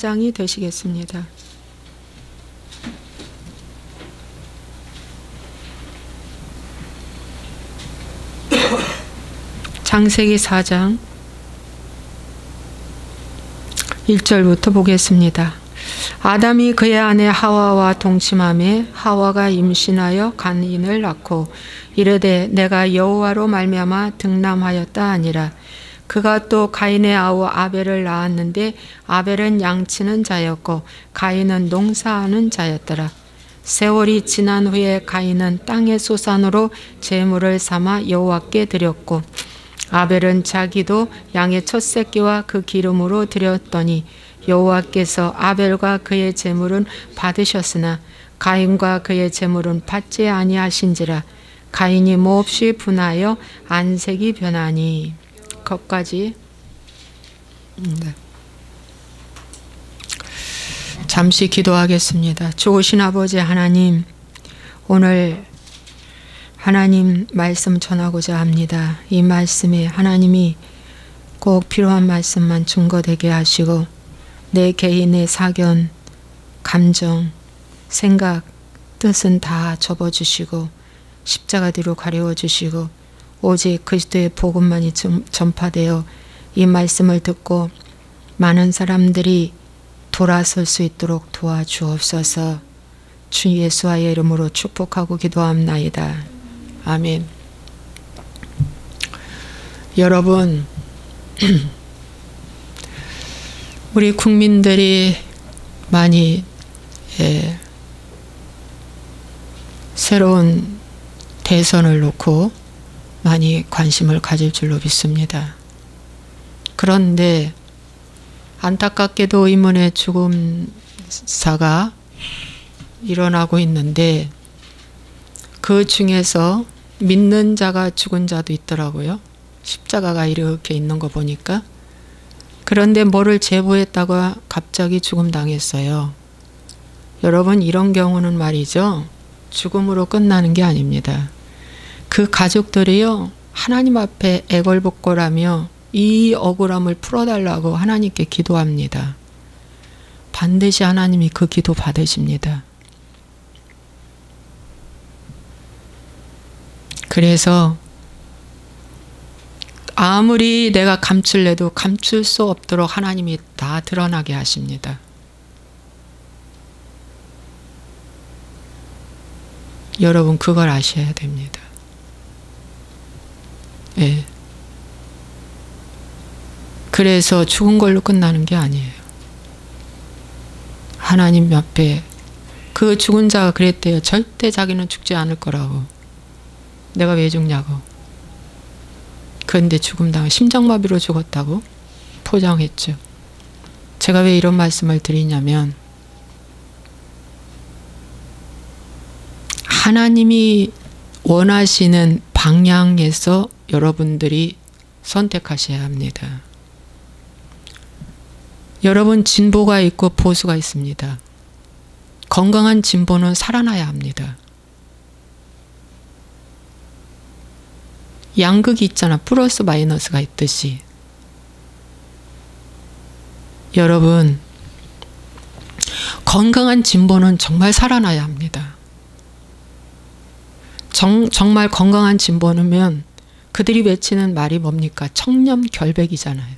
4장이 되시겠습니다. 창세기 4장 1절부터 보겠습니다. 아담이 그의 아내 하와와 동침하매 하와가 임신하여 가인을 낳고 이르되 내가 여호와로 말미암아 등남하였다 하니라. 그가 또 가인의 아우 아벨을 낳았는데 아벨은 양치는 자였고 가인은 농사하는 자였더라. 세월이 지난 후에 가인은 땅의 소산으로 제물을 삼아 여호와께 드렸고 아벨은 자기도 양의 첫 새끼와 그 기름으로 드렸더니 여호와께서 아벨과 그의 제물은 받으셨으나 가인과 그의 제물은 받지 아니하신지라. 가인이 몹시 분하여 안색이 변하니. 거기까지. 네. 잠시 기도하겠습니다. 좋으신 아버지 하나님, 오늘 하나님 말씀 전하고자 합니다. 이 말씀에 하나님이 꼭 필요한 말씀만 증거되게 하시고 내 개인의 사견, 감정, 생각, 뜻은 다 접어주시고 십자가 뒤로 가려워주시고 오직 그리스도의 복음만이 전파되어 이 말씀을 듣고 많은 사람들이 돌아설 수 있도록 도와주옵소서. 주 예수와의 이름으로 축복하고 기도합나이다. 아멘. 여러분, 우리 국민들이 많이 새로운 대선을 놓고 많이 관심을 가질 줄로 믿습니다. 그런데 안타깝게도 인문의 죽음사가 일어나고 있는데 그 중에서 믿는 자가 죽은 자도 있더라고요. 십자가가 이렇게 있는 거 보니까. 그런데 뭐를 제보했다가 갑자기 죽음당했어요. 여러분, 이런 경우는 말이죠, 죽음으로 끝나는 게 아닙니다. 그 가족들이요, 하나님 앞에 애걸복걸하며 이 억울함을 풀어달라고 하나님께 기도합니다. 반드시 하나님이 그 기도 받으십니다. 그래서 아무리 내가 감출래도 감출 수 없도록 하나님이 다 드러나게 하십니다. 여러분, 그걸 아셔야 됩니다. 예. 그래서 죽은 걸로 끝나는 게 아니에요. 하나님 앞에 그 죽은 자가 그랬대요. 절대 자기는 죽지 않을 거라고. 내가 왜 죽냐고. 그런데 죽음당해 심장마비로 죽었다고 포장했죠. 제가 왜 이런 말씀을 드리냐면, 하나님이 원하시는 방향에서 여러분들이 선택하셔야 합니다. 여러분, 진보가 있고 보수가 있습니다. 건강한 진보는 살아나야 합니다. 양극이 있잖아. 플러스 마이너스가 있듯이. 여러분, 건강한 진보는 정말 살아나야 합니다. 정말 건강한 진보는 그들이 외치는 말이 뭡니까? 청렴결백이잖아요.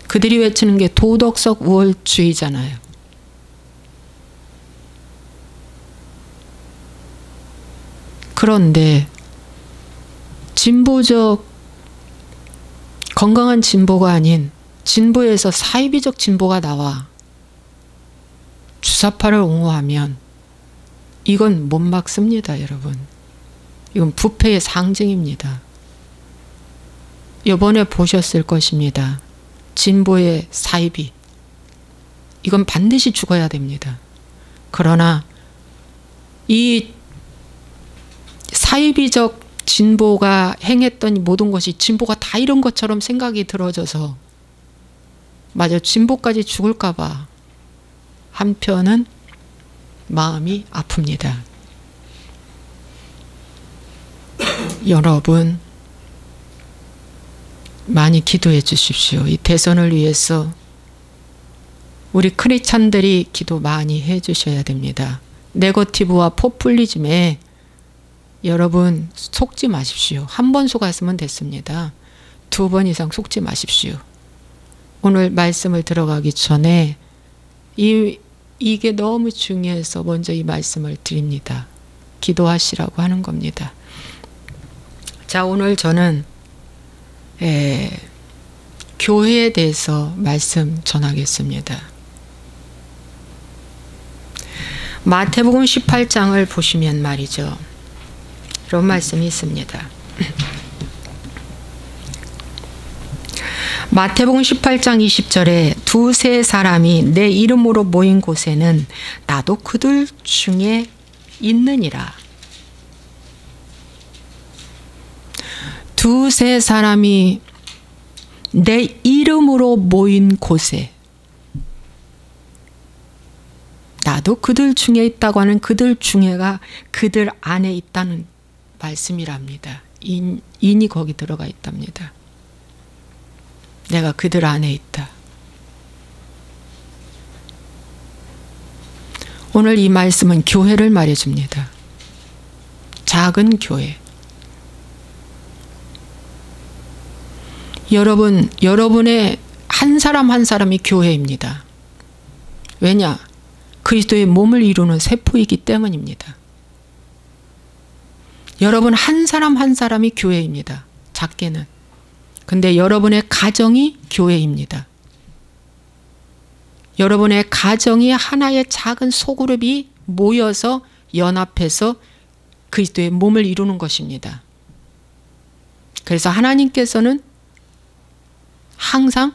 그들이 외치는 게 도덕적 우월주의잖아요. 그런데 진보적 건강한 진보가 아닌 진보에서 사이비적 진보가 나와 주사파를 옹호하면 이건 못 막습니다, 여러분. 이건 부패의 상징입니다. 이번에 보셨을 것입니다. 진보의 사이비. 이건 반드시 죽어야 됩니다. 그러나 이 사이비적 진보가 행했던 모든 것이 진보가 다 이런 것처럼 생각이 들어져서 맞아, 진보까지 죽을까 봐 한편은 마음이 아픕니다. 여러분, 많이 기도해 주십시오. 이 대선을 위해서 우리 크리스찬들이 기도 많이 해 주셔야 됩니다. 네거티브와 포퓰리즘에 여러분 속지 마십시오. 한 번 속았으면 됐습니다. 2번 이상 속지 마십시오. 오늘 말씀을 들어가기 전에 이게 너무 중요해서 먼저 이 말씀을 드립니다. 기도하시라고 하는 겁니다. 자, 오늘 저는 교회에 대해서 말씀 전하겠습니다. 마태복음 18장을 보시면 말이죠. 이런 말씀이 있습니다. 마태복음 18장 20절에 두세 사람이 내 이름으로 모인 곳에는 나도 그들 중에 있느니라. 두세 사람이 내 이름으로 모인 곳에 나도 그들 중에 있다고 하는 그들 중에가 그들 안에 있다는 말씀이랍니다. 인이 거기 들어가 있답니다. 내가 그들 안에 있다. 오늘 이 말씀은 교회를 말해줍니다. 작은 교회. 여러분의 한 사람 한 사람이 교회입니다. 왜냐? 그리스도의 몸을 이루는 세포이기 때문입니다. 여러분 한 사람 한 사람이 교회입니다. 작게는. 근데 여러분의 가정이 교회입니다. 여러분의 가정이 하나의 작은 소그룹이 모여서 연합해서 그리스도의 몸을 이루는 것입니다. 그래서 하나님께서는 항상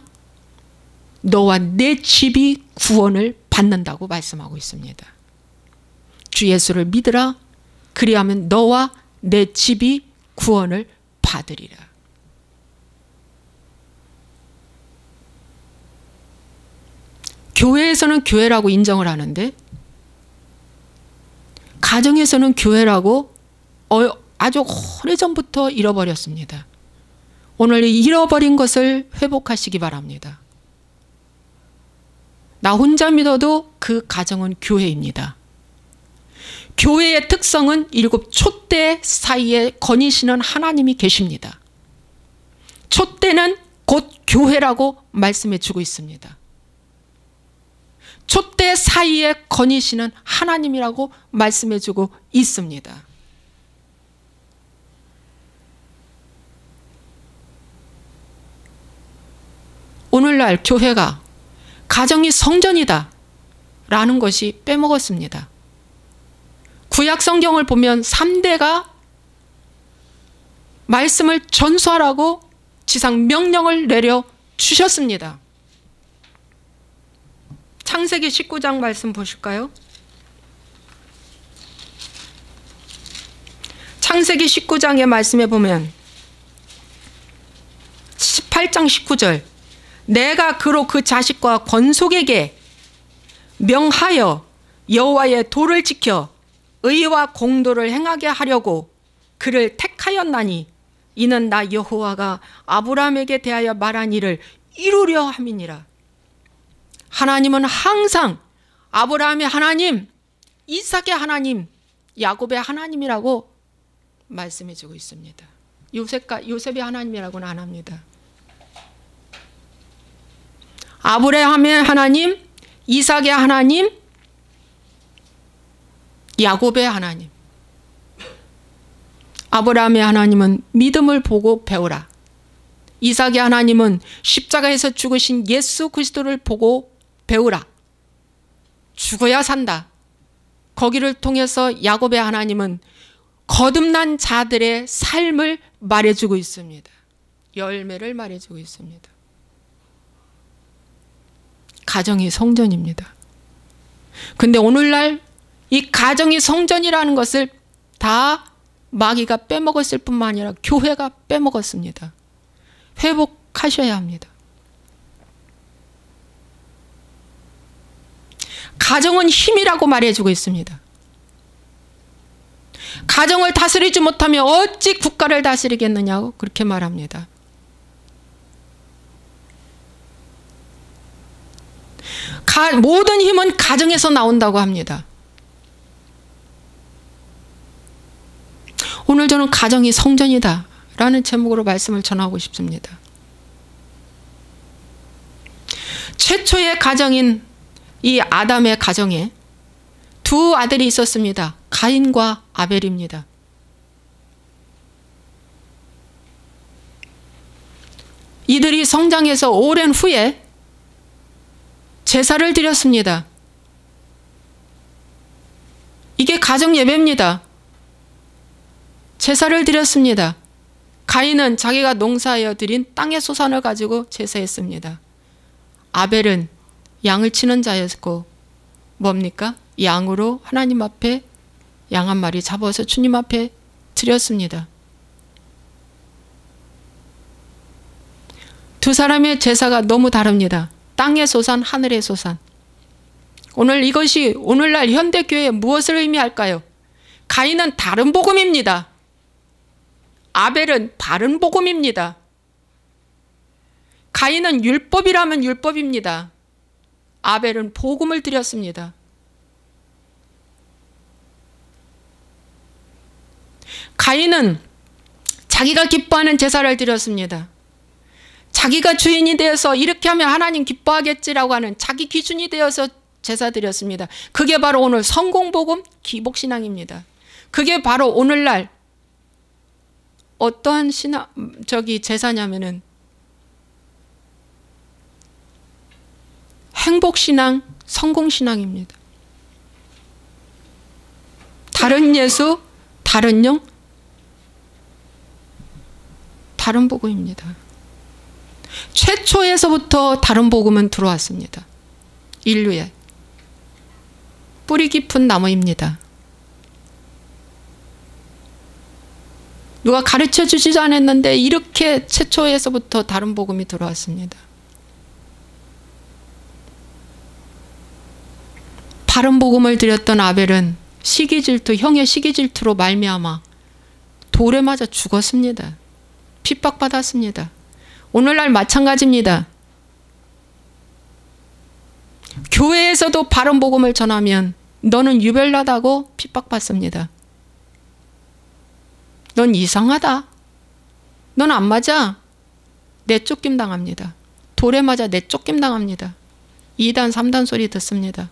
너와 내 집이 구원을 받는다고 말씀하고 있습니다. 주 예수를 믿으라. 그리하면 너와 내 집이 구원을 받으리라. 교회에서는 교회라고 인정을 하는데 가정에서는 교회라고 아주 오래전부터 잃어버렸습니다. 오늘 잃어버린 것을 회복하시기 바랍니다. 나 혼자 믿어도 그 가정은 교회입니다. 교회의 특성은 7 촛대 사이에 거니시는 하나님이 계십니다. 촛대는 곧 교회라고 말씀해 주고 있습니다. 촛대 사이에 거니시는 하나님이라고 말씀해 주고 있습니다. 오늘날 교회가 가정이 성전이다 라는 것이 빼먹었습니다. 구약 성경을 보면 3대가 말씀을 전수하라고 지상 명령을 내려 주셨습니다. 창세기 19장 말씀 보실까요? 창세기 19장의 말씀에 보면 18장 19절 내가 그로 그 자식과 권속에게 명하여 여호와의 도를 지켜 의와 공도를 행하게 하려고 그를 택하였나니 이는 나 여호와가 아브라함에게 대하여 말한 일을 이루려 함이니라. 하나님은 항상 아브라함의 하나님, 이삭의 하나님, 야곱의 하나님이라고 말씀해 주고 있습니다. 요셉의 하나님이라고는 안 합니다. 아브라함의 하나님, 이삭의 하나님, 야곱의 하나님. 아브라함의 하나님은 믿음을 보고 배우라. 이삭의 하나님은 십자가에서 죽으신 예수 그리스도를 보고 배우라. 죽어야 산다. 거기를 통해서 야곱의 하나님은 거듭난 자들의 삶을 말해주고 있습니다. 열매를 말해주고 있습니다. 가정이 성전입니다. 근데 오늘날 이 가정이 성전이라는 것을 다 마귀가 빼먹었을 뿐만 아니라 교회가 빼먹었습니다. 회복하셔야 합니다. 가정은 힘이라고 말해주고 있습니다. 가정을 다스리지 못하면 어찌 국가를 다스리겠느냐고 그렇게 말합니다. 모든 힘은 가정에서 나온다고 합니다. 오늘 저는 가정이 성전이다 라는 제목으로 말씀을 전하고 싶습니다. 최초의 가정인 이 아담의 가정에 두 아들이 있었습니다. 가인과 아벨입니다. 이들이 성장해서 오랜 후에 제사를 드렸습니다. 이게 가정 예배입니다. 제사를 드렸습니다. 가인은 자기가 농사하여 드린 땅의 소산을 가지고 제사했습니다. 아벨은 양을 치는 자였고 뭡니까? 양으로 하나님 앞에 양 한 마리 잡아서 주님 앞에 드렸습니다. 두 사람의 제사가 너무 다릅니다. 땅의 소산, 하늘의 소산. 오늘 이것이 오늘날 현대교회에 무엇을 의미할까요? 가인은 다른 복음입니다. 아벨은 바른 복음입니다. 가인은 율법이라면 율법입니다. 아벨은 복음을 드렸습니다. 가인은 자기가 기뻐하는 제사를 드렸습니다. 자기가 주인이 되어서 이렇게 하면 하나님 기뻐하겠지라고 하는 자기 기준이 되어서 제사 드렸습니다. 그게 바로 오늘 성공복음 기복신앙입니다. 그게 바로 오늘날 어떠한 제사냐면은 행복신앙, 성공신앙입니다. 다른 예수, 다른 영, 다른 복음입니다. 최초에서부터 다른 복음은 들어왔습니다. 인류에. 뿌리 깊은 나무입니다. 누가 가르쳐 주지도 않았는데 이렇게 최초에서부터 다른 복음이 들어왔습니다. 바른 복음을 드렸던 아벨은 시기질투, 형의 시기질투로 말미암아 돌에 맞아 죽었습니다. 핍박받았습니다. 오늘날 마찬가지입니다. 교회에서도 바른 복음을 전하면 너는 유별나다고 핍박받습니다. 넌 이상하다. 넌 안 맞아. 내쫓김 당합니다. 돌에 맞아 내쫓김 당합니다. 2단 3단 소리 듣습니다.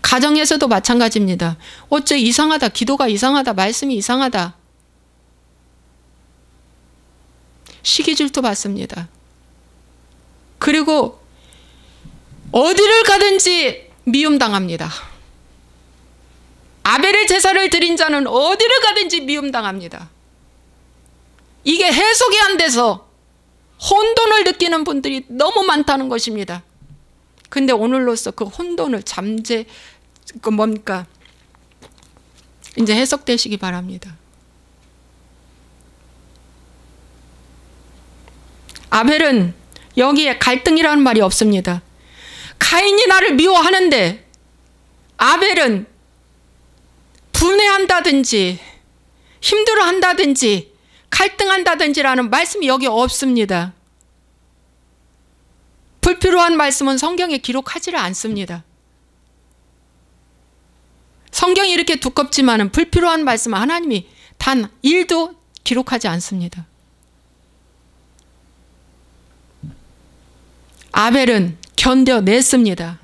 가정에서도 마찬가지입니다. 어째 이상하다. 기도가 이상하다. 말씀이 이상하다. 시기질투 받습니다. 그리고 어디를 가든지 미움당합니다. 아벨의 제사를 드린 자는 어디를 가든지 미움당합니다. 이게 해석이 안 돼서 혼돈을 느끼는 분들이 너무 많다는 것입니다. 근데 오늘로써 그 혼돈을 이제 해석되시기 바랍니다. 아벨은 여기에 갈등이라는 말이 없습니다. 가인이 나를 미워하는데 아벨은 분해한다든지 힘들어한다든지 갈등한다든지라는 말씀이 여기 없습니다. 불필요한 말씀은 성경에 기록하지를 않습니다. 성경이 이렇게 두껍지만 불필요한 말씀은 하나님이 단 1도 기록하지 않습니다. 아벨은 견뎌냈습니다.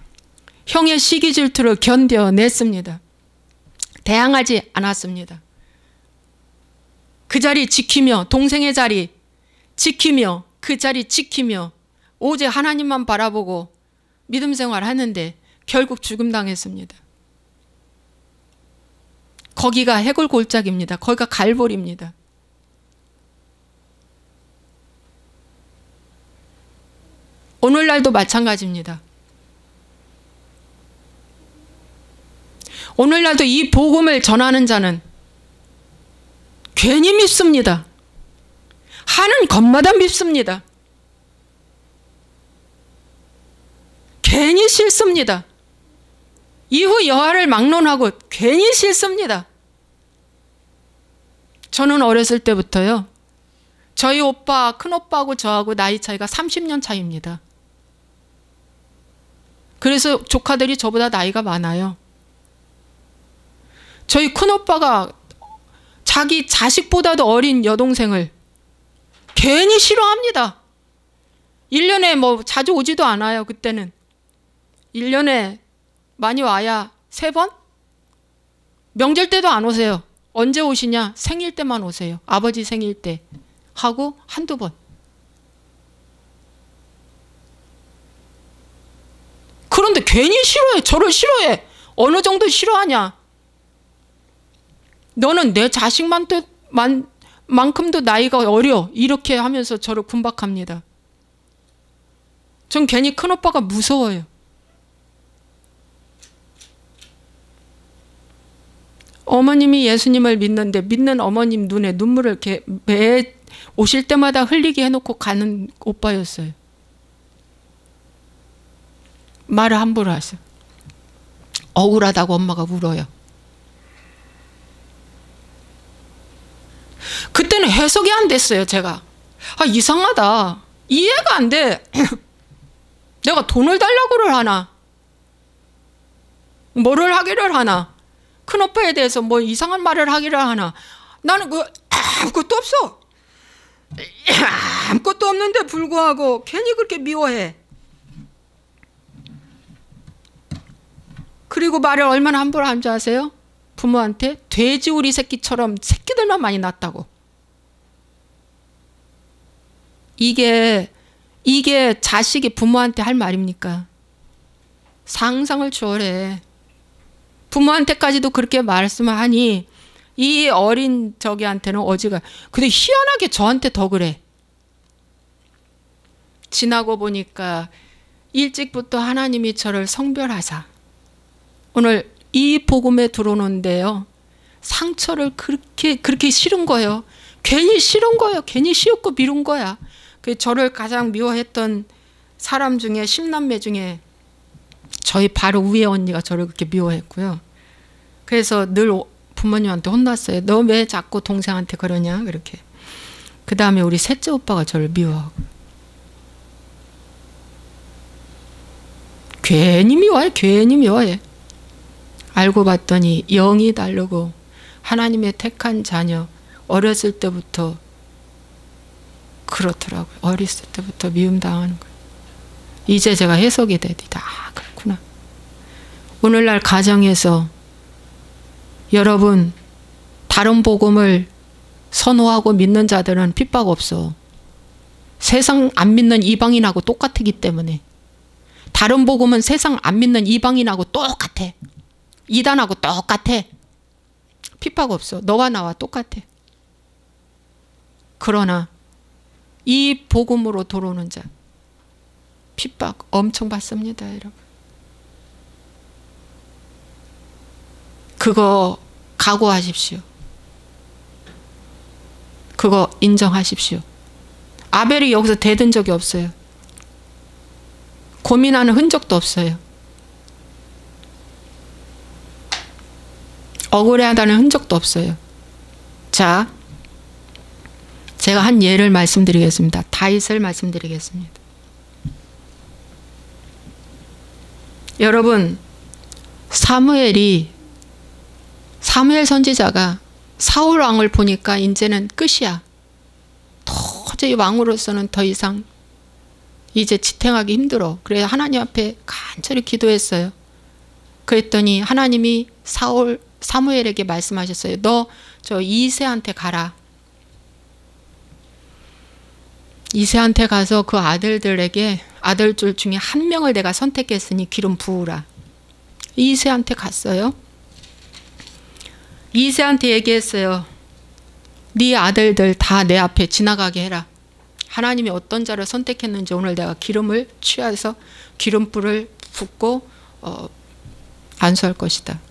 형의 시기 질투를 견뎌냈습니다. 대항하지 않았습니다. 그 자리 지키며 동생의 자리 지키며 그 자리 지키며 오직 하나님만 바라보고 믿음 생활하는데 결국 죽음 당했습니다. 거기가 해골골짜기입니다. 거기가 갈보리입니다. 오늘날도 마찬가지입니다. 오늘날도 이 복음을 전하는 자는 괜히 밉습니다. 하는 것마다 밉습니다. 괜히 싫습니다. 이후 여하를 막론하고 괜히 싫습니다. 저는 어렸을 때부터요. 저희 오빠, 큰오빠하고 저하고 나이 차이가 30년 차이입니다. 그래서 조카들이 저보다 나이가 많아요. 저희 큰오빠가 자기 자식보다도 어린 여동생을 괜히 싫어합니다. 1년에 뭐 자주 오지도 않아요. 그때는 1년에 많이 와야 3번? 명절 때도 안 오세요. 언제 오시냐? 생일 때만 오세요. 아버지 생일 때 하고 한두 번. 그런데 괜히 싫어해. 저를 싫어해. 어느 정도 싫어하냐? 너는 내 자식만큼도 나이가 어려. 이렇게 하면서 저를 군박합니다. 전 괜히 큰오빠가 무서워요. 어머님이 예수님을 믿는데 믿는 어머님 눈에 눈물을 이렇게 매 오실 때마다 흘리게 해놓고 가는 오빠였어요. 말을 함부로 하세요. 억울하다고 엄마가 울어요. 그때는 해석이 안 됐어요. 제가 이상하다. 이해가 안 돼. 내가 돈을 달라고를 하나 뭐를 하기를 하나 큰오빠에 대해서 뭐 이상한 말을 하기를 하나. 나는 아무것도 없어. 아무것도 없는데 불구하고 괜히 그렇게 미워해. 그리고 말을 얼마나 함부로 하는 줄 아세요? 부모한테 돼지우리 새끼처럼 새끼들만 많이 낳았다고. 이게 자식이 부모한테 할 말입니까? 상상을 초월해. 부모한테까지도 그렇게 말씀을 하니 이 어린 저기한테는 어지가. 근데 희한하게 저한테 더 그래. 지나고 보니까 일찍부터 하나님이 저를 성별하사 오늘 이 복음에 들어오는데요. 상처를 그렇게 싫은 거예요. 괜히 싫은 거예요. 괜히 싫고 미룬 거야. 그 저를 가장 미워했던 사람 중에 10남매 중에 저희 바로 위에 언니가 저를 그렇게 미워했고요. 그래서 늘 부모님한테 혼났어요. 너 왜 자꾸 동생한테 그러냐 그렇게. 그 다음에 우리 셋째 오빠가 저를 미워하고. 괜히 미워해. 괜히 미워해. 알고 봤더니 영이 다르고 하나님의 택한 자녀. 어렸을 때부터 그렇더라고요. 어렸을 때부터 미움당하는 거예요. 이제 제가 해석이 되디다. 그렇구나. 오늘날 가정에서 여러분 다른 복음을 선호하고 믿는 자들은 핍박 없어. 세상 안 믿는 이방인하고 똑같기 때문에. 다른 복음은 세상 안 믿는 이방인하고 똑같아. 이단하고 똑같아. 핍박 없어. 너와 나와 똑같아. 그러나 이 복음으로 들어오는 자 핍박 엄청 받습니다. 여러분. 그거 각오하십시오. 그거 인정하십시오. 아벨이 여기서 대든 적이 없어요. 고민하는 흔적도 없어요. 억울해하다는 흔적도 없어요. 자, 제가 한 예를 말씀드리겠습니다. 다윗을 말씀드리겠습니다. 여러분, 사무엘 선지자가 사울 왕을 보니까 이제는 끝이야. 도저히 왕으로서는 더 이상 이제 지탱하기 힘들어. 그래서 하나님 앞에 간절히 기도했어요. 그랬더니 하나님이 사무엘에게 말씀하셨어요. 너 저 이새한테 가라. 이새한테 가서 그 아들들에게 아들들 중에 한 명을 내가 선택했으니 기름 부으라. 이새한테 갔어요. 이새한테 얘기했어요. 네 아들들 다 내 앞에 지나가게 해라. 하나님이 어떤 자를 선택했는지 오늘 내가 기름을 취해서 기름불을 붓고 안수할 것이다.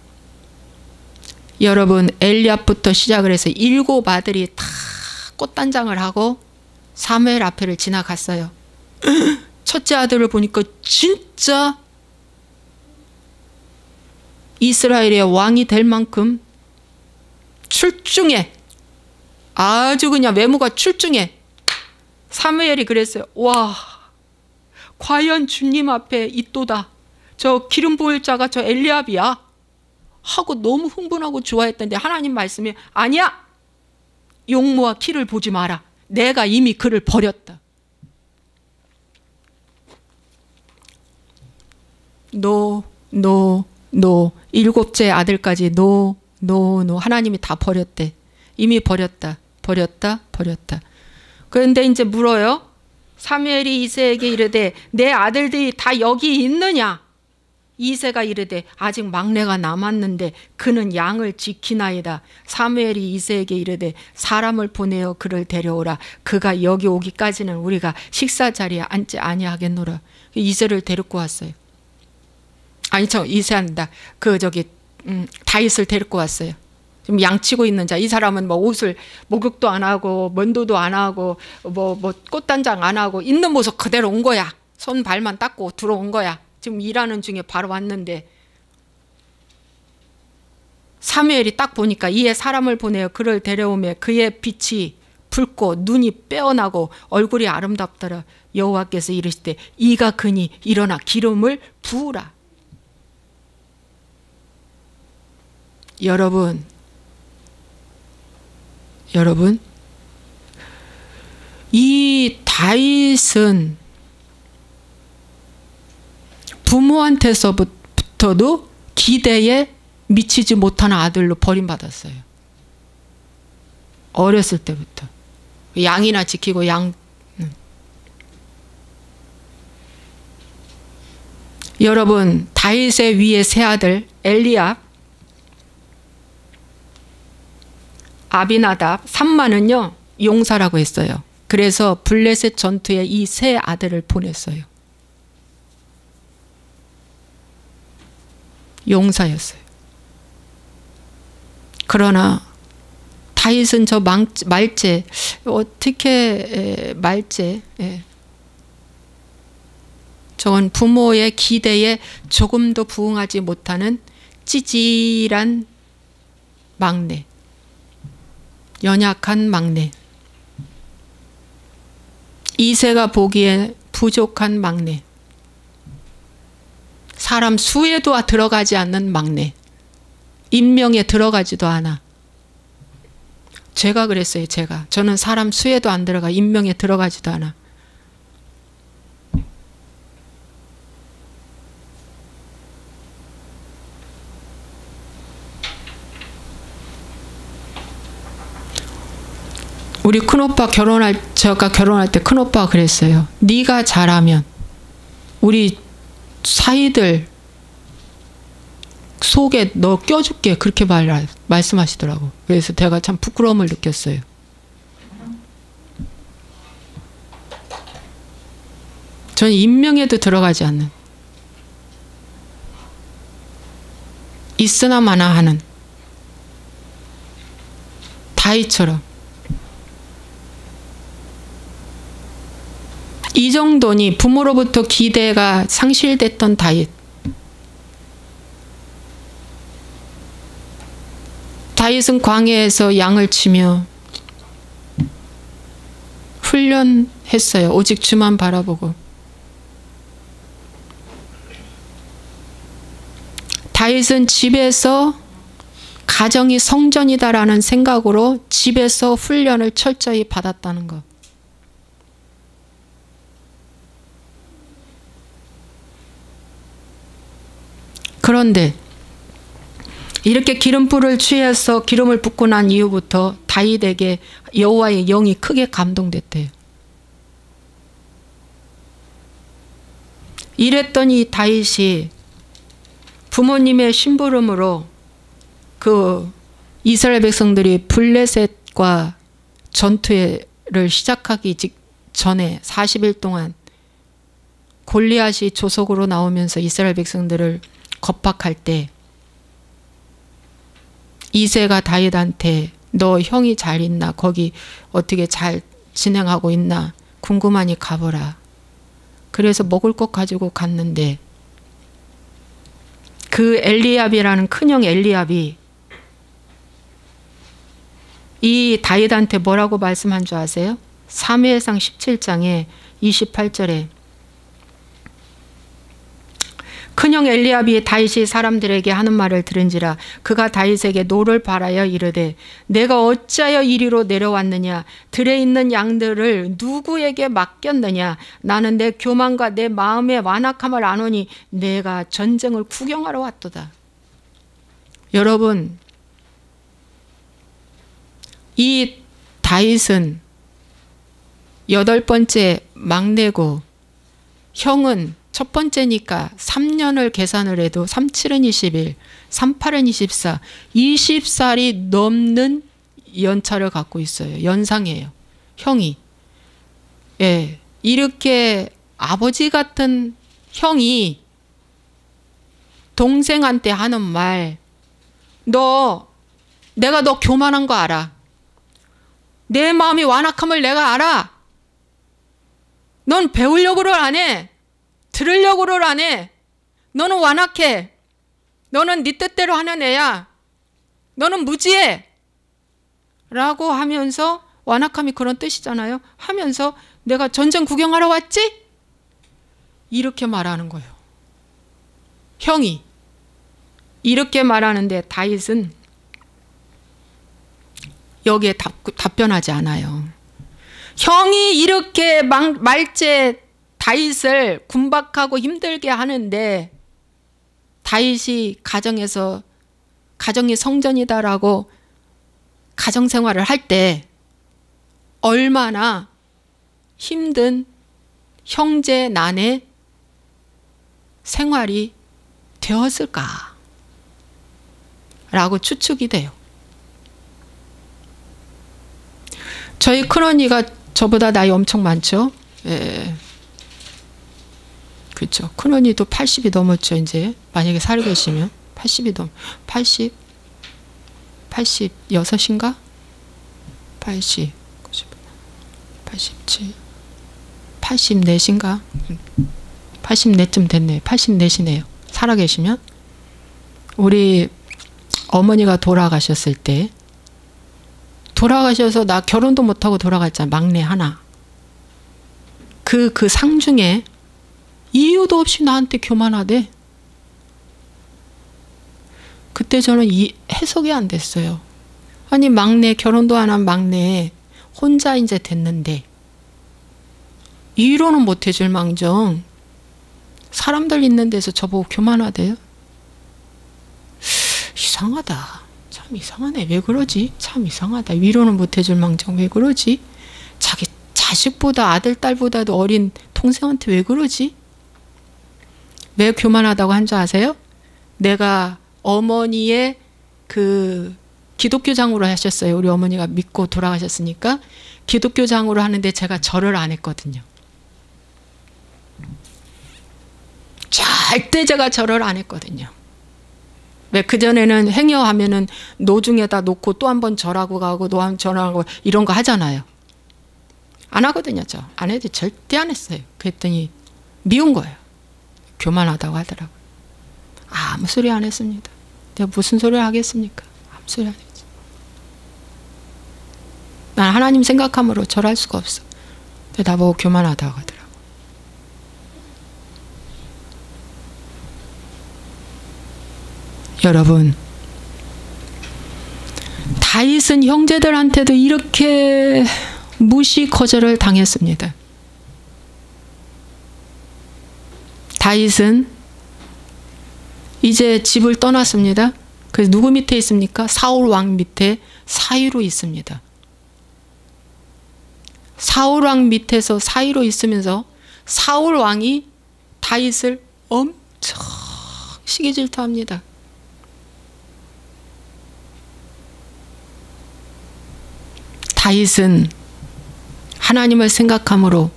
여러분, 엘리압부터 시작을 해서 7 아들이 다 꽃단장을 하고 사무엘 앞에를 지나갔어요. 첫째 아들을 보니까 진짜 이스라엘의 왕이 될 만큼 출중해. 아주 그냥 외모가 출중해. 사무엘이 그랬어요. 와, 과연 주님 앞에 있도다. 저 기름 부을 자가 저 엘리압이야 하고 너무 흥분하고 좋아했던데 하나님 말씀이 아니야, 용모와 키를 보지 마라, 내가 이미 그를 버렸다. 노 일곱째 아들까지 노 하나님이 다 버렸대. 이미 버렸다. 그런데 이제 물어요. 사무엘이 이새에게 이르되 내 아들들이 다 여기 있느냐? 이새가 이르되 아직 막내가 남았는데 그는 양을 지키나이다. 사무엘이 이새에게 이르되 사람을 보내어 그를 데려오라. 그가 여기 오기까지는 우리가 식사 자리에 앉지 아니하겠노라. 이새를 데리고 왔어요. 아니 이새한다. 다윗을 데리고 왔어요. 지금 양치고 있는 자. 이 사람은 뭐 옷을 목욕도 안 하고 면도도 안 하고 뭐 꽃단장 안 하고 있는 모습 그대로 온 거야. 손 발만 닦고 들어온 거야. 지금 일하는 중에 바로 왔는데 사무엘이 딱 보니까 이에 사람을 보내어 그를 데려오매 그의 빛이 붉고 눈이 빼어나고 얼굴이 아름답더라. 여호와께서 이르시되 이가 그니 일어나 기름을 부으라. 여러분 이 다윗은 부모한테서부터도 기대에 미치지 못하는 아들로 버림받았어요. 어렸을 때부터 양이나 지키고 여러분 다윗의 위에 세 아들 엘리압, 아비나답, 삼마는요 용사라고 했어요. 그래서 블레셋 전투에 이 세 아들을 보냈어요. 용사였어요. 그러나 다윗은 저 말제, 어떻게 말제, 저건 부모의 기대에 조금도 부응하지 못하는 찌질한 막내, 연약한 막내, 이새가 보기에 부족한 막내, 사람 수에도 들어가지 않는 막내, 인명에 들어가지도 않아. 제가 그랬어요. 저는 사람 수에도 안 들어가, 인명에 들어가지도 않아. 우리 큰오빠 제가 결혼할 때 큰오빠가 그랬어요. 네가 잘하면 우리 사이들 속에 너 껴줄게, 그렇게 말씀하시더라고. 그래서 제가 참 부끄러움을 느꼈어요. 저는 인명에도 들어가지 않는, 있으나 마나 하는 다윗처럼 이 정도니 부모로부터 기대가 상실됐던 다윗은 광야에서 양을 치며 훈련했어요. 오직 주만 바라보고. 다윗은 집에서 가정이 성전이다라는 생각으로 집에서 훈련을 철저히 받았다는 것. 그런데 이렇게 기름불을 취해서 기름을 붓고 난 이후부터 다윗에게 여호와의 영이 크게 감동됐대요. 이랬더니 다윗이 부모님의 심부름으로 그 이스라엘 백성들이 블레셋과 전투를 시작하기 직전에 40일 동안 골리앗이 조속으로 나오면서 이스라엘 백성들을 겁박할 때 이새가 다윗한테 너 형이 잘 있나? 거기 어떻게 잘 진행하고 있나? 궁금하니 가보라. 그래서 먹을 것 가지고 갔는데 그 엘리압이라는 큰형 엘리압이 이 다윗한테 뭐라고 말씀한 줄 아세요? 사무엘상 17장에 28절에 큰형 엘리압이 다윗이 사람들에게 하는 말을 들은지라 그가 다윗에게 노를 바라여 이르되 내가 어찌하여 이리로 내려왔느냐 들에 있는 양들을 누구에게 맡겼느냐 나는 내 교만과 내 마음의 완악함을 아노니 내가 전쟁을 구경하러 왔도다. 여러분, 이 다윗은 8번째 막내고 형은 첫 번째니까 3년을 계산을 해도 3, 7은 21, 3, 8은 24, 20살이 넘는 연차를 갖고 있어요. 연상이에요. 형이. 예, 이렇게 아버지 같은 형이 동생한테 하는 말, 내가 너 교만한 거 알아. 내 마음이 완악함을 내가 알아. 넌 배우려고를 안 해. 들으려고를 안 해. 너는 완악해. 너는 네 뜻대로 하는 애야. 너는 무지해. 라고 하면서, 완악함이 그런 뜻이잖아요. 하면서 내가 전쟁 구경하러 왔지? 이렇게 말하는 거예요. 형이. 이렇게 말하는데 다윗은 여기에 답변하지 않아요. 형이 이렇게 말째 다윗을 군박하고 힘들게 하는데 다윗이 가정이 성전이다라고 가정생활을 할 때 얼마나 힘든 형제 난의 생활이 되었을까 라고 추측이 돼요. 저희 큰언니가 저보다 나이 엄청 많죠. 예. 그렇죠. 큰언니도 80이 넘었죠. 이제 만약에 살고 계시면 80이 86인가? 80, 90, 87, 84인가? 84쯤 됐네요. 84시네요. 살아계시면. 우리 어머니가 돌아가셨을 때, 돌아가셔서 나 결혼도 못하고 돌아갔잖아. 막내 하나. 그 상중에 이유도 없이 나한테 교만하대. 그때 저는 해석이 안 됐어요. 아니, 막내, 결혼도 안 한 막내 혼자 이제 됐는데 위로는 못 해줄 망정 사람들 있는 데서 저보고 교만하대요? 이상하다. 참 이상하네. 왜 그러지? 참 이상하다. 위로는 못 해줄 망정 왜 그러지? 자기 자식보다 아들, 딸보다도 어린 동생한테 왜 그러지? 왜 교만하다고 한 줄 아세요? 내가 어머니의 그 기독교장으로 하셨어요. 우리 어머니가 믿고 돌아가셨으니까 기독교장으로 하는데 제가 절을 안 했거든요. 절대 제가 절을 안 했거든요. 왜 그전에는 행여하면은 노중에다 놓고 또 한 번 절하고 가고 또 한 번 절하고 이런 거 하잖아요. 안 하거든요. 저 안 해도 절대 안 했어요. 그랬더니 미운 거예요. 교만하다고 하더라고요. 아무 소리 안 했습니다. 내가 무슨 소리를 하겠습니까? 아무 소리 안 했죠. 난 하나님 생각함으로 절할 수가 없어. 근데 나보고 교만하다고 하더라고요. 여러분, 다윗은 형제들한테도 이렇게 무시 거절을 당했습니다. 다윗은 이제 집을 떠났습니다. 그래서 누구 밑에 있습니까? 사울 왕 밑에 사위로 있습니다. 사울 왕 밑에서 사위로 있으면서 사울 왕이 다윗을 엄청 시기 질투합니다. 다윗은 하나님을 생각함으로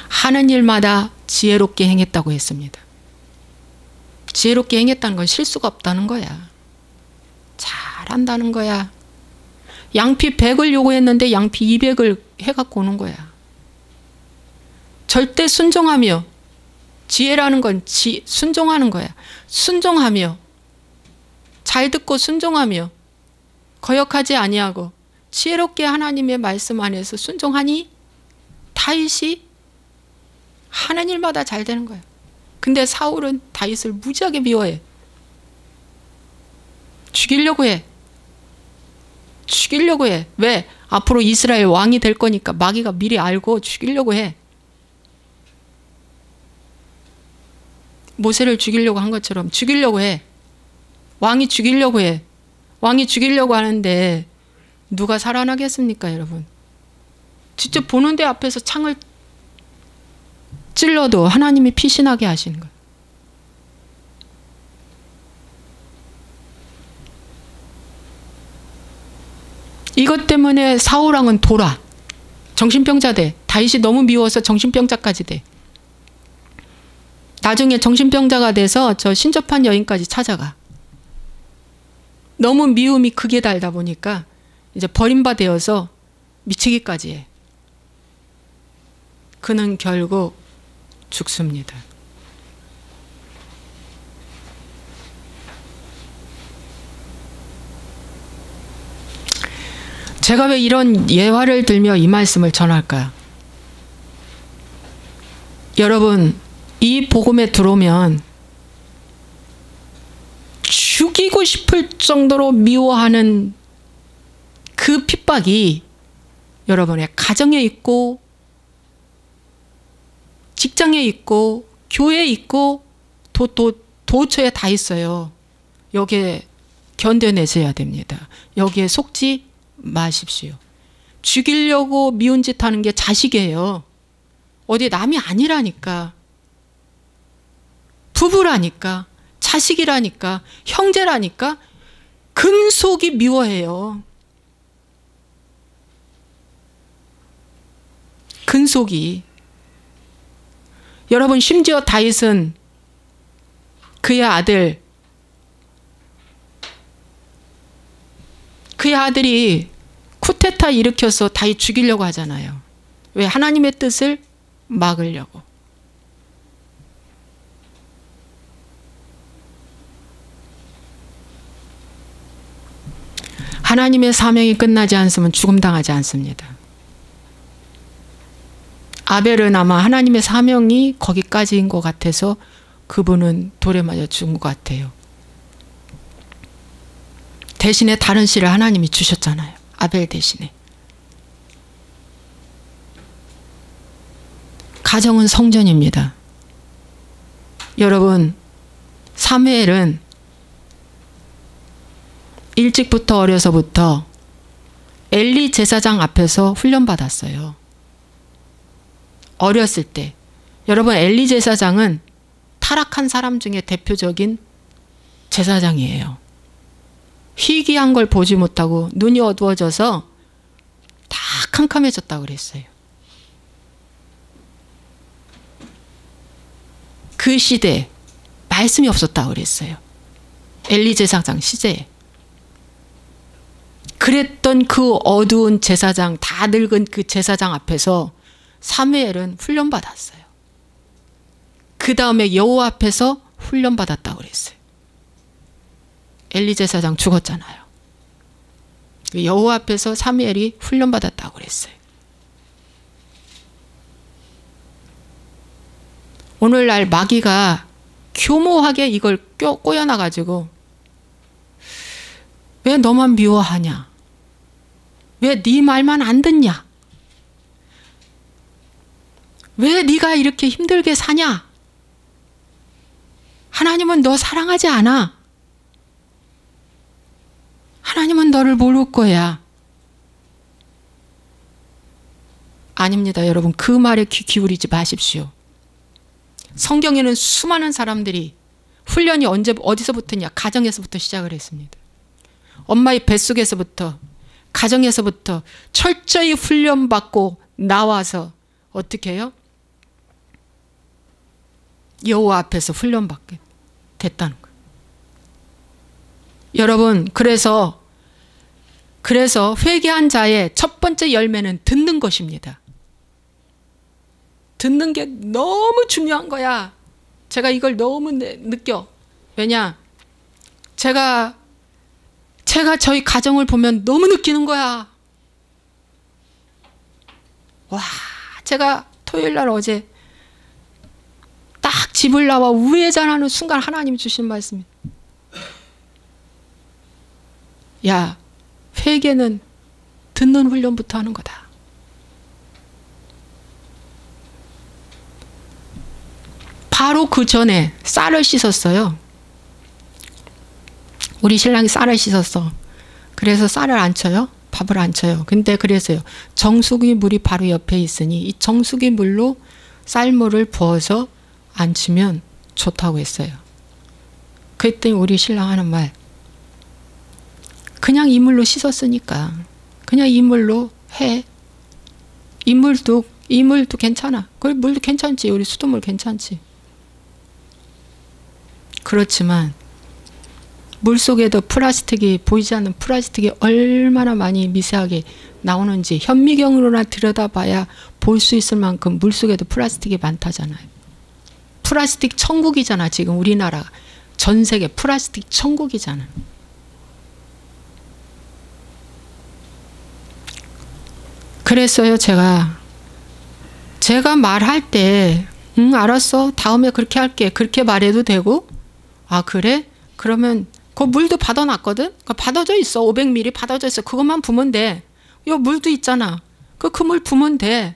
하는 일마다 지혜롭게 행했다고 했습니다. 지혜롭게 행했다는 건 실수가 없다는 거야. 잘한다는 거야. 양피 100을 요구했는데 양피 200을 해갖고 오는 거야. 절대 순종하며, 지혜라는 건 순종하는 거야. 순종하며, 잘 듣고 순종하며, 거역하지 아니하고 지혜롭게 하나님의 말씀 안에서 순종하니 다윗이 하는 일마다 잘 되는 거예요. 근데 사울은 다윗을 무지하게 미워해. 죽이려고 해. 죽이려고 해. 왜? 앞으로 이스라엘 왕이 될 거니까 마귀가 미리 알고 죽이려고 해. 모세를 죽이려고 한 것처럼 죽이려고 해. 왕이 죽이려고 해. 왕이 죽이려고 하는데 누가 살아나겠습니까, 여러분? 직접 보는 데 앞에서 창을 찔러도 하나님이 피신하게 하시는 거예요. 이것 때문에 사울왕은 돌아. 정신병자 돼. 다윗이 너무 미워서 정신병자까지 돼. 나중에 정신병자가 돼서 저 신접한 여인까지 찾아가. 너무 미움이 극에 달다 보니까 이제 버림받아서 미치기까지 해. 그는 결국 죽습니다. 제가 왜 이런 예화를 들며 이 말씀을 전할까요? 여러분, 이 복음에 들어오면 죽이고 싶을 정도로 미워하는 그 핍박이 여러분의 가정에 있고 직장에 있고 교회에 있고 도처에 다 있어요. 여기에 견뎌내셔야 됩니다. 여기에 속지 마십시오. 죽이려고 미운 짓 하는 게 자식이에요. 어디 남이 아니라니까. 부부라니까. 자식이라니까. 형제라니까. 근속이 미워해요. 근속이. 여러분, 심지어 다윗은 그의 아들이 쿠데타 일으켜서 다윗 죽이려고 하잖아요. 왜? 하나님의 뜻을 막으려고. 하나님의 사명이 끝나지 않으면 죽음당하지 않습니다. 아벨은 아마 하나님의 사명이 거기까지인 것 같아서 그분은 돌에 맞아 죽은 것 같아요. 대신에 다른 씨를 하나님이 주셨잖아요. 아벨 대신에. 가정은 성전입니다. 여러분, 사무엘은 일찍부터 어려서부터 엘리 제사장 앞에서 훈련받았어요. 어렸을 때. 여러분, 엘리 제사장은 타락한 사람 중에 대표적인 제사장이에요. 희귀한 걸 보지 못하고 눈이 어두워져서 다 캄캄해졌다고 그랬어요. 그 시대에 말씀이 없었다고 그랬어요. 엘리 제사장 시대에. 그랬던 그 어두운 제사장, 다 늙은 그 제사장 앞에서 사무엘은 훈련받았어요. 그 다음에 여호와 앞에서 훈련받았다고 그랬어요. 엘리 제사장 죽었잖아요. 여호와 앞에서 사무엘이 훈련받았다고 그랬어요. 오늘날 마귀가 교모하게 이걸 꼬여놔가지고 왜 너만 미워하냐? 왜 네 말만 안 듣냐? 왜 네가 이렇게 힘들게 사냐? 하나님은 너 사랑하지 않아. 하나님은 너를 모를 거야. 아닙니다, 여러분. 그 말에 귀 기울이지 마십시오. 성경에는 수많은 사람들이 훈련이 어디서부터냐? 가정에서부터 시작을 했습니다. 엄마의 뱃속에서부터, 가정에서부터 철저히 훈련받고 나와서 어떻게 해요? 여호와 앞에서 훈련받게 됐다는 거예요. 여러분, 그래서 회개한 자의 첫 번째 열매는 듣는 것입니다. 듣는 게 너무 중요한 거야. 제가 이걸 너무 느껴. 왜냐? 제가 저희 가정을 보면 너무 느끼는 거야. 와, 제가 토요일 날 어제 딱 집을 나와 우회전하는 순간 하나님이 주신 말씀이, 야, 회개는 듣는 훈련부터 하는 거다. 바로 그 전에 쌀을 씻었어요. 우리 신랑이 쌀을 씻었어. 그래서 쌀을 안 쳐요. 밥을 안 쳐요. 근데 그래서요, 정수기 물이 바로 옆에 있으니 이 정수기 물로 쌀물을 부어서 안 치면 좋다고 했어요. 그랬더니 우리 신랑 하는 말, 그냥 이물로 씻었으니까 그냥 이물로 해. 이물도 괜찮아. 그 물도 괜찮지. 우리 수돗물 괜찮지. 그렇지만 물속에도 플라스틱이, 보이지 않는 플라스틱이 얼마나 많이 미세하게 나오는지 현미경으로나 들여다봐야 볼 수 있을 만큼 물속에도 플라스틱이 많다잖아요. 플라스틱 천국이잖아. 지금 우리나라 전 세계 플라스틱 천국이잖아. 그랬어요. 제가 말할 때 응, 알았어. 다음에 그렇게 할게. 그렇게 말해도 되고, 아 그래? 그러면 그 물도 받아놨거든? 받아져 있어. 500ml 받아져 있어. 그것만 부으면 돼. 요 물도 있잖아. 그 물 부으면 돼.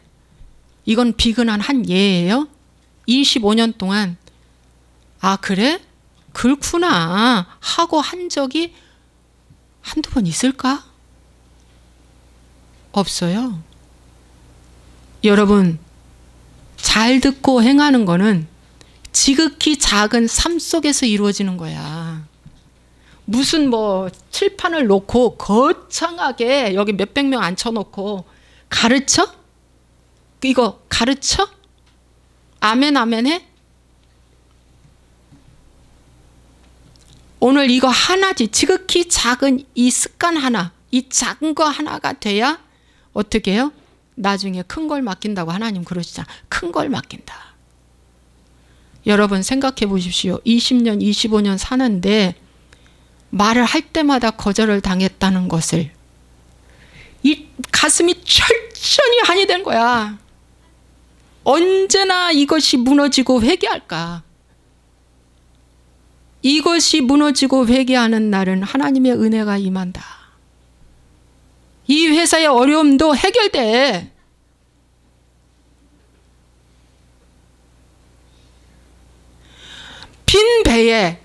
이건 비근한 한 예예요. 25년 동안 아 그래? 그렇구나 하고 한 적이 한두 번 있을까? 없어요. 여러분, 잘 듣고 행하는 거는 지극히 작은 삶 속에서 이루어지는 거야. 무슨 뭐 칠판을 놓고 거창하게 여기 몇백 명 앉혀놓고 가르쳐? 이거 가르쳐? 아멘 아멘 해? 오늘 이거 하나지. 지극히 작은 이 습관 하나, 이 작은 거 하나가 돼야 어떻게 해요? 나중에 큰 걸 맡긴다고 하나님 그러시잖아. 큰 걸 맡긴다. 여러분 생각해 보십시오. 20년, 25년 사는데 말을 할 때마다 거절을 당했다는 것을 이 가슴이 철저히 한이 된 거야. 언제나 이것이 무너지고 회개할까? 이것이 무너지고 회개하는 날은 하나님의 은혜가 임한다. 이 회사의 어려움도 해결돼. 빈 배에,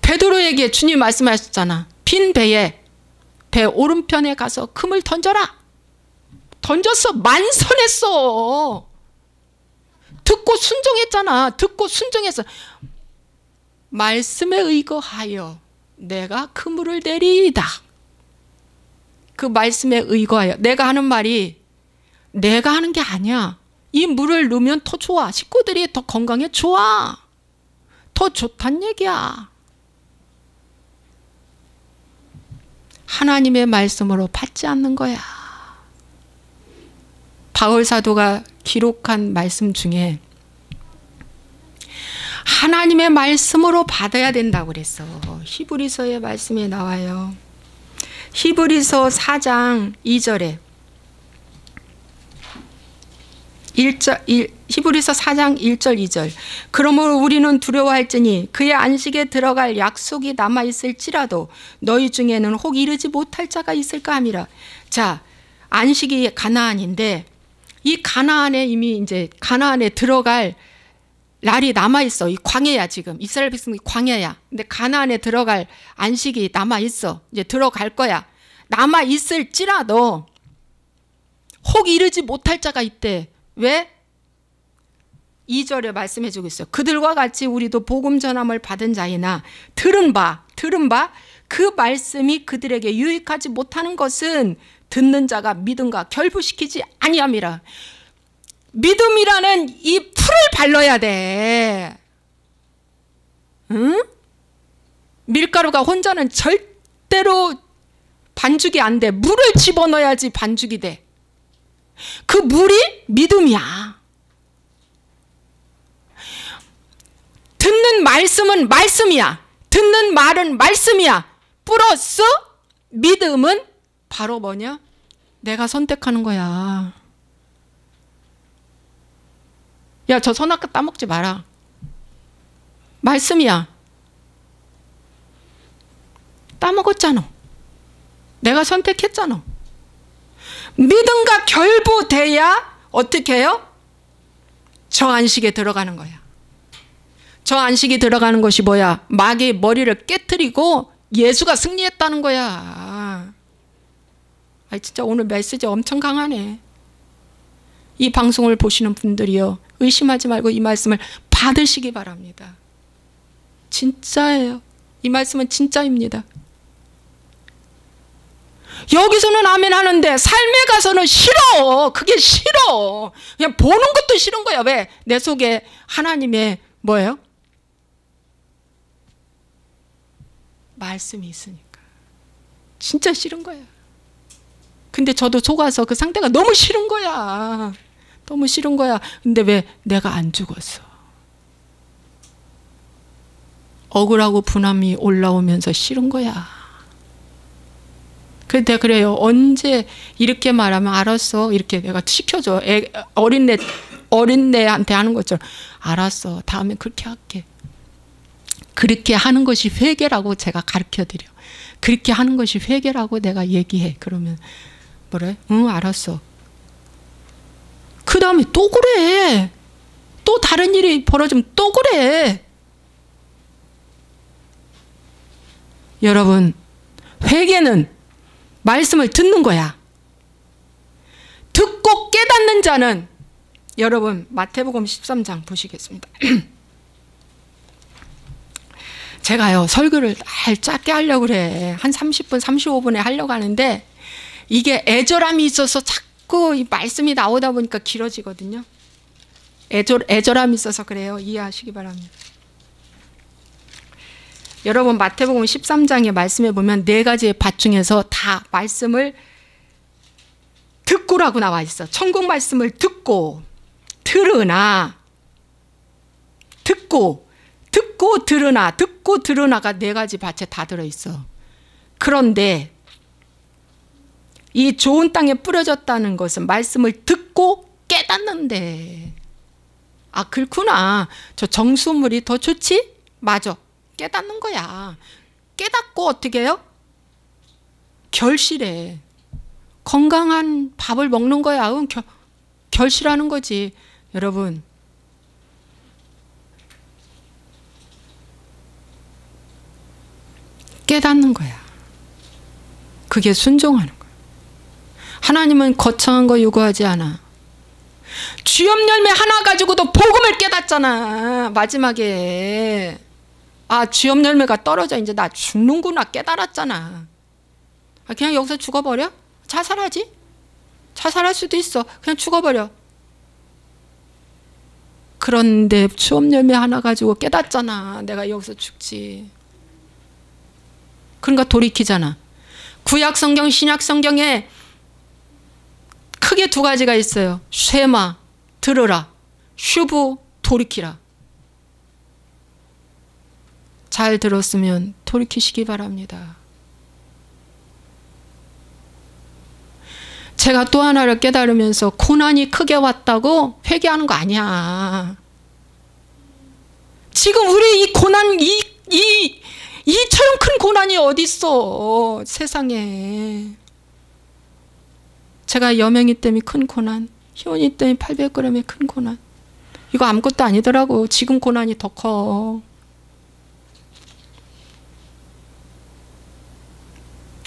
베드로에게 주님 말씀하셨잖아. 빈 배에 배 오른편에 가서 금을 던져라. 던졌어. 만선했어. 듣고 순종했잖아. 듣고 순종했어. 말씀에 의거하여 내가 그물을 내리이다. 그 말씀에 의거하여. 내가 하는 말이 내가 하는 게 아니야. 이 물을 넣으면 더 좋아. 식구들이 더 건강에 좋아. 더 좋단 얘기야. 하나님의 말씀으로 받지 않는 거야. 바울 사도가 기록한 말씀 중에 하나님의 말씀으로 받아야 된다고 그랬어. 히브리서의 말씀에 나와요. 히브리서 4장 2절에 히브리서 4장 1절 2절 그러므로 우리는 두려워할지니 그의 안식에 들어갈 약속이 남아있을지라도 너희 중에는 혹 이르지 못할 자가 있을까 함이라. 자, 안식이 가나안인데 이 가나안에 이미 이제 가나안에 들어갈 날이 남아있어. 이 광야야. 지금 이스라엘 백성이 광야야. 근데 가나안에 들어갈 안식이 남아있어. 이제 들어갈 거야. 남아있을지라도 혹 이르지 못할 자가 있대. 왜? 2절에 말씀해 주고 있어요. 그들과 같이 우리도 복음 전함을 받은 자이나 들은 바 그 말씀이 그들에게 유익하지 못하는 것은 듣는 자가 믿음과 결부시키지 아니함이라. 믿음이라는 이 풀을 발라야 돼. 응? 밀가루가 혼자는 절대로 반죽이 안 돼. 물을 집어넣어야지 반죽이 돼. 그 물이 믿음이야. 듣는 말씀은 말씀이야. 듣는 말은 말씀이야. 플러스 믿음은 바로 뭐냐? 내가 선택하는 거야. 야, 저 선악과 따먹지 마라. 말씀이야. 따먹었잖아. 내가 선택했잖아. 믿음과 결부돼야 어떻게 해요? 저 안식에 들어가는 거야. 저 안식이 들어가는 것이 뭐야? 마귀의 머리를 깨트리고 예수가 승리했다는 거야. 아, 진짜 오늘 메시지 엄청 강하네. 이 방송을 보시는 분들이요, 의심하지 말고 이 말씀을 받으시기 바랍니다. 진짜예요. 이 말씀은 진짜입니다. 여기서는 아멘 하는데 삶에 가서는 싫어. 그게 싫어. 그냥 보는 것도 싫은 거야. 왜? 내 속에 하나님의 뭐예요? 말씀이 있으니까. 진짜 싫은 거야. 근데 저도 속아서 그 상태가 너무 싫은 거야. 너무 싫은 거야. 근데 왜? 내가 안 죽었어. 억울하고 분함이 올라오면서 싫은 거야. 근데 그래요. 언제 이렇게 말하면 알았어. 이렇게 내가 시켜줘. 어린애한테 하는 것처럼. 알았어. 다음에 그렇게 할게. 그렇게 하는 것이 회개라고 제가 가르쳐드려. 그렇게 하는 것이 회개라고 내가 얘기해. 그러면 뭐래? 응, 알았어. 그 다음에 또 그래. 또 다른 일이 벌어지면 또 그래. 여러분, 회개는 말씀을 듣는 거야. 듣고 깨닫는 자는, 여러분 마태복음 13장 보시겠습니다. 제가요 설교를 짧게 하려고 그래. 한 30분 35분에 하려고 하는데 이게 애절함이 있어서 자꾸 이 말씀이 나오다 보니까 길어지거든요. 애절함이 있어서 그래요. 이해하시기 바랍니다. 여러분 마태복음 13장의 말씀에 보면 네 가지의 밭 중에서 다 말씀을 듣고라고 나와 있어. 천국 말씀을 듣고 들으나, 듣고 들으나, 듣고 들으나가 네 가지 밭에 다 들어있어. 그런데 이 좋은 땅에 뿌려졌다는 것은 말씀을 듣고 깨닫는데, 아 그렇구나, 저 정수물이 더 좋지? 맞아. 깨닫는 거야. 깨닫고 어떻게 해요? 결실해. 건강한 밥을 먹는 거야. 결실하는 거지. 여러분, 깨닫는 거야. 그게 순종하는 거야. 하나님은 거창한 거 요구하지 않아. 주염 열매 하나 가지고도 복음을 깨닫잖아. 마지막에. 아, 주염 열매가 떨어져 이제 나 죽는구나 깨달았잖아. 아, 그냥 여기서 죽어버려? 자살하지? 자살할 수도 있어. 그냥 죽어버려. 그런데 주염 열매 하나 가지고 깨닫잖아. 내가 여기서 죽지. 그러니까 돌이키잖아. 구약 성경, 신약 성경에 크게 두 가지가 있어요. 쉐마, 들으라. 슈브, 돌이키라. 잘 들었으면 돌이키시기 바랍니다. 제가 또 하나를 깨달으면서 고난이 크게 왔다고 회개하는 거 아니야. 지금 우리 이 고난, 이처럼 큰 고난이 어디 있어 세상에. 제가 여명이 때문에 큰 고난, 희원이 때문에 800g의 큰 고난, 이거 아무것도 아니더라고. 지금 고난이 더 커.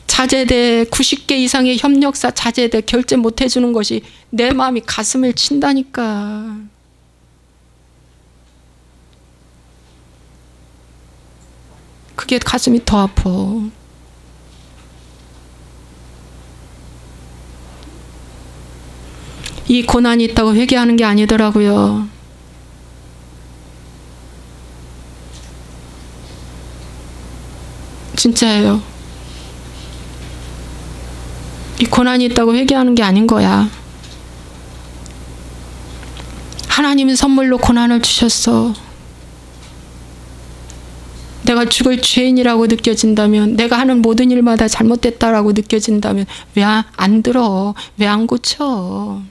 자제대 90개 이상의 협력사 자제대 결제 못 해주는 것이 내 마음이 가슴을 친다니까. 그게 가슴이 더 아파. 이 고난이 있다고 회개하는 게 아니더라고요. 진짜예요. 이 고난이 있다고 회개하는 게 아닌 거야. 하나님은 선물로 고난을 주셨어. 내가 죽을 죄인이라고 느껴진다면, 내가 하는 모든 일마다 잘못됐다라고 느껴진다면 왜 안 들어? 왜 안 고쳐?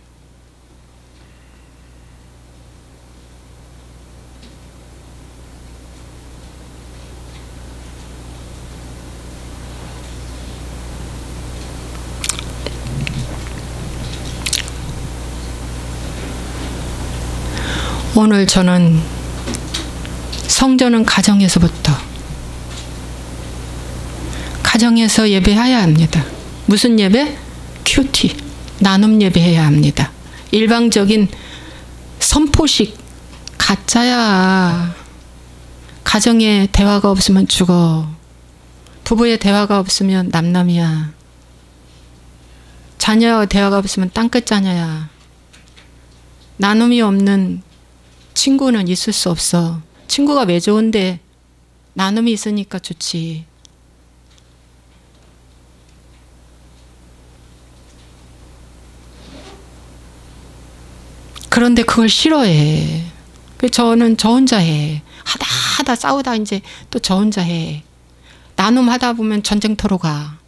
오늘 저는 성전은 가정에서부터, 가정에서 예배해야 합니다. 무슨 예배? 큐티, 나눔 예배해야 합니다. 일방적인 선포식 가짜야. 가정에 대화가 없으면 죽어. 부부의 대화가 없으면 남남이야. 자녀와 대화가 없으면 땅끝 자녀야. 나눔이 없는 친구는 있을 수 없어. 친구가 왜 좋은데? 나눔이 있으니까 좋지. 그런데 그걸 싫어해. 저는 저 혼자 해. 하다 싸우다 이제 또 저 혼자 해. 나눔하다 보면 전쟁터로 가.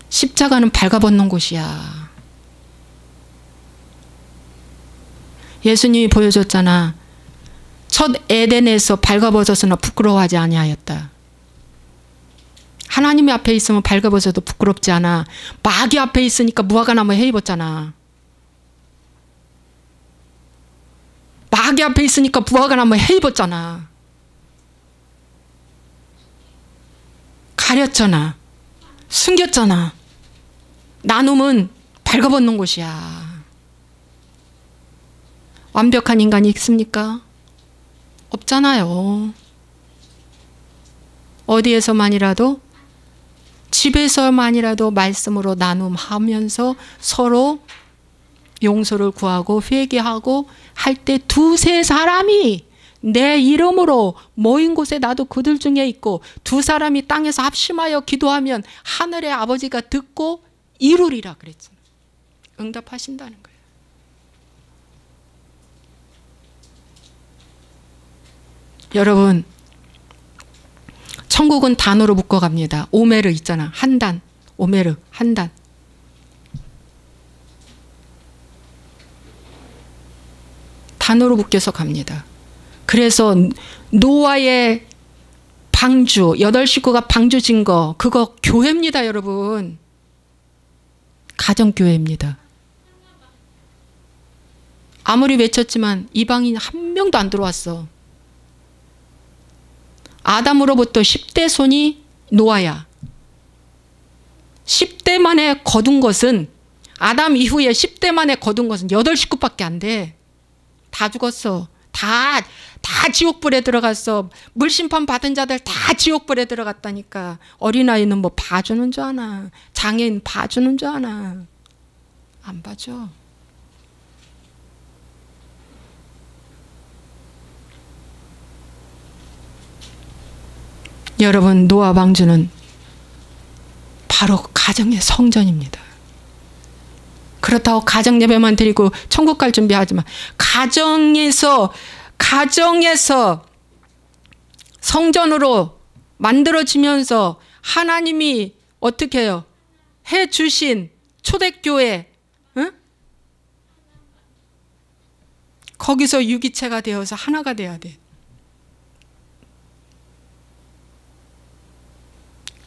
십자가는 발가벗는 곳이야. 예수님이 보여줬잖아. 첫 에덴에서 발가벗었으나 부끄러워하지 아니하였다. 하나님의 앞에 있으면 발가벗어도 부끄럽지 않아. 마귀 앞에 있으니까 무화과나무 해 입었잖아. 마귀 앞에 있으니까 무화과나무 해 입었잖아. 가렸잖아. 숨겼잖아. 나눔은 발가벗는 곳이야. 완벽한 인간이 있습니까? 없잖아요. 어디에서만이라도, 집에서만이라도 말씀으로 나눔하면서 서로 용서를 구하고 회개하고 할 때 두세 사람이 내 이름으로 모인 곳에 나도 그들 중에 있고 두 사람이 땅에서 합심하여 기도하면 하늘의 아버지가 듣고 이루리라 그랬잖아요. 응답하신다는 거예요. 여러분, 천국은 단어로 묶어갑니다. 오메르 있잖아. 한 단. 오메르, 한 단. 단어로 묶여서 갑니다. 그래서 노아의 방주, 8식구가 방주 진 거, 그거 교회입니다, 여러분. 가정교회입니다. 아무리 외쳤지만 이방인 한 명도 안 들어왔어. 아담으로부터 10대 손이 노아야. 10대 만에 거둔 것은, 아담 이후에 10대 만에 거둔 것은 8식구밖에 안 돼. 다 죽었어. 다 지옥불에 들어갔어. 물심판 받은 자들 다 지옥불에 들어갔다니까. 어린아이는 뭐 봐주는 줄 아나? 장애인 봐주는 줄 아나? 안 봐줘. 여러분, 노아 방주는 바로 가정의 성전입니다. 그렇다고 가정 예배만 드리고 천국 갈 준비하지 마. 가정에서 성전으로 만들어지면서 하나님이 어떻게 해요? 해주신 초대교회, 응? 거기서 유기체가 되어서 하나가 돼야 돼.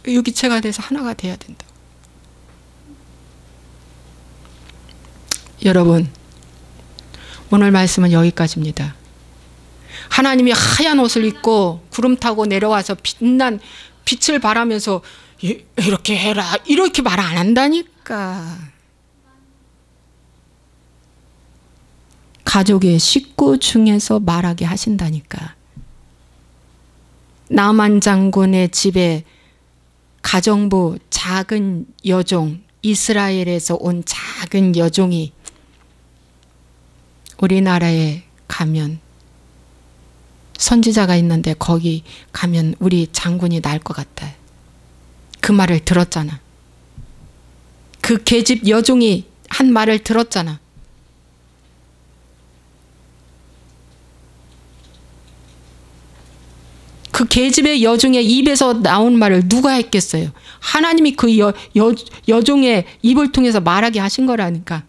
유기체가 돼서 하나가 돼야 된다. 여러분, 오늘 말씀은 여기까지입니다. 하나님이 하얀 옷을 입고 구름 타고 내려와서 빛난 빛을 발하면서 이렇게 해라 이렇게 말 안 한다니까. 가족의 식구 중에서 말하게 하신다니까. 나만 장군의 집에 가정부 작은 여종, 이스라엘에서 온 작은 여종이 우리나라에 가면, 선지자가 있는데 거기 가면 우리 장군이 날 것 같아. 그 말을 들었잖아. 그 계집 여종이 한 말을 들었잖아. 그 계집의 여종의 입에서 나온 말을 누가 했겠어요? 하나님이 그 여종의 입을 통해서 말하게 하신 거라니까.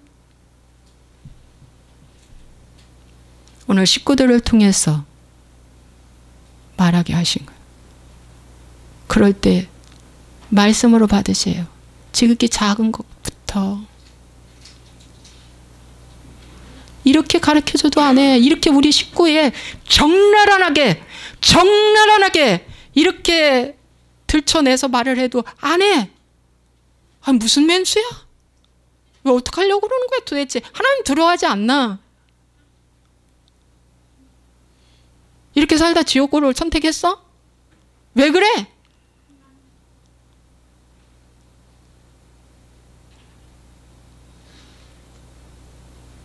오늘 식구들을 통해서 말하게 하신 거예요. 그럴 때 말씀으로 받으세요. 지극히 작은 것부터. 이렇게 가르쳐줘도 안 해. 이렇게 우리 식구에 적나라하게 이렇게 들춰내서 말을 해도 안 해. 아, 무슨 맨수야? 왜 어떡하려고 그러는 거야 도대체? 하나님 들어하지 않나? 이렇게 살다 지옥고를 선택했어? 왜 그래?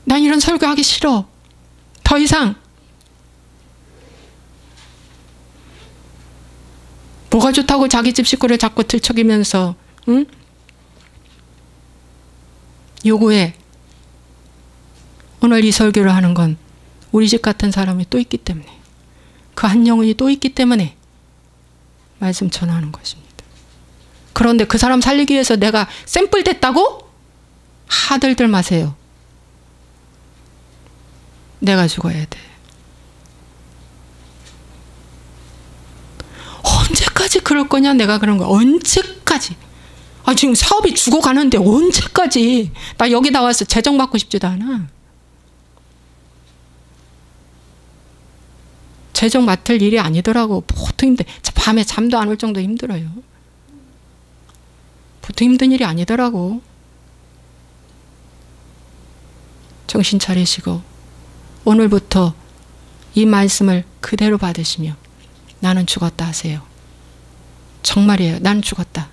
난 이런 설교하기 싫어. 더 이상. 뭐가 좋다고 자기 집 식구를 자꾸 들척이면서 응? 요구해. 오늘 이 설교를 하는 건 우리 집 같은 사람이 또 있기 때문에, 그 한 영혼이 또 있기 때문에 말씀 전하는 것입니다. 그런데 그 사람 살리기 위해서 내가 샘플 됐다고? 하들들 마세요. 내가 죽어야 돼. 언제까지 그럴 거냐? 내가 그런 거야. 언제까지? 아, 지금 사업이 죽어가는데 언제까지? 나 여기 나와서 재정받고 싶지도 않아. 재정 맡을 일이 아니더라고. 보통 힘들. 밤에 잠도 안 올 정도 힘들어요. 보통 힘든 일이 아니더라고. 정신 차리시고 오늘부터 이 말씀을 그대로 받으시며 나는 죽었다 하세요. 정말이에요. 나는 죽었다.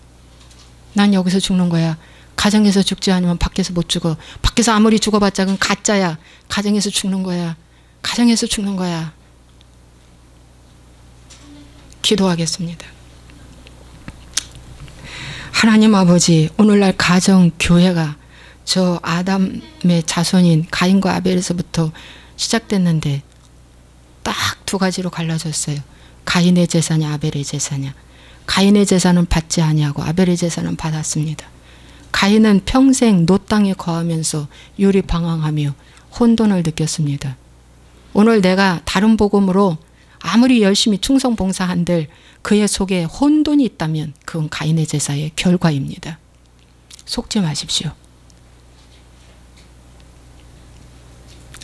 난 여기서 죽는 거야. 가정에서 죽지 않으면 밖에서 못 죽어. 밖에서 아무리 죽어봤자 그건 가짜야. 가정에서 죽는 거야. 가정에서 죽는 거야. 기도하겠습니다. 하나님 아버지, 오늘날 가정, 교회가 저 아담의 자손인 가인과 아벨에서부터 시작됐는데 딱 두 가지로 갈라졌어요. 가인의 제사냐 아벨의 제사냐. 가인의 제사는 받지 아니하고 아벨의 제사는 받았습니다. 가인은 평생 노 땅에 거하면서 유리방황하며 혼돈을 느꼈습니다. 오늘 내가 다른 복음으로 아무리 열심히 충성 봉사한들 그의 속에 혼돈이 있다면 그건 가인의 제사의 결과입니다. 속지 마십시오.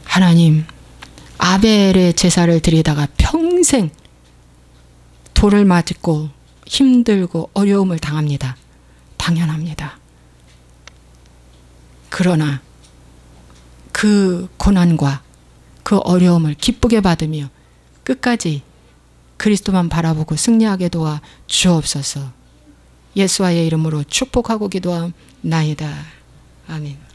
하나님, 아벨의 제사를 드리다가 평생 돌을 맞고 힘들고 어려움을 당합니다. 당연합니다. 그러나 그 고난과 그 어려움을 기쁘게 받으며 끝까지 그리스도만 바라보고 승리하게 도와 주옵소서. 예수와의 이름으로 축복하고 기도함나이다. 아멘.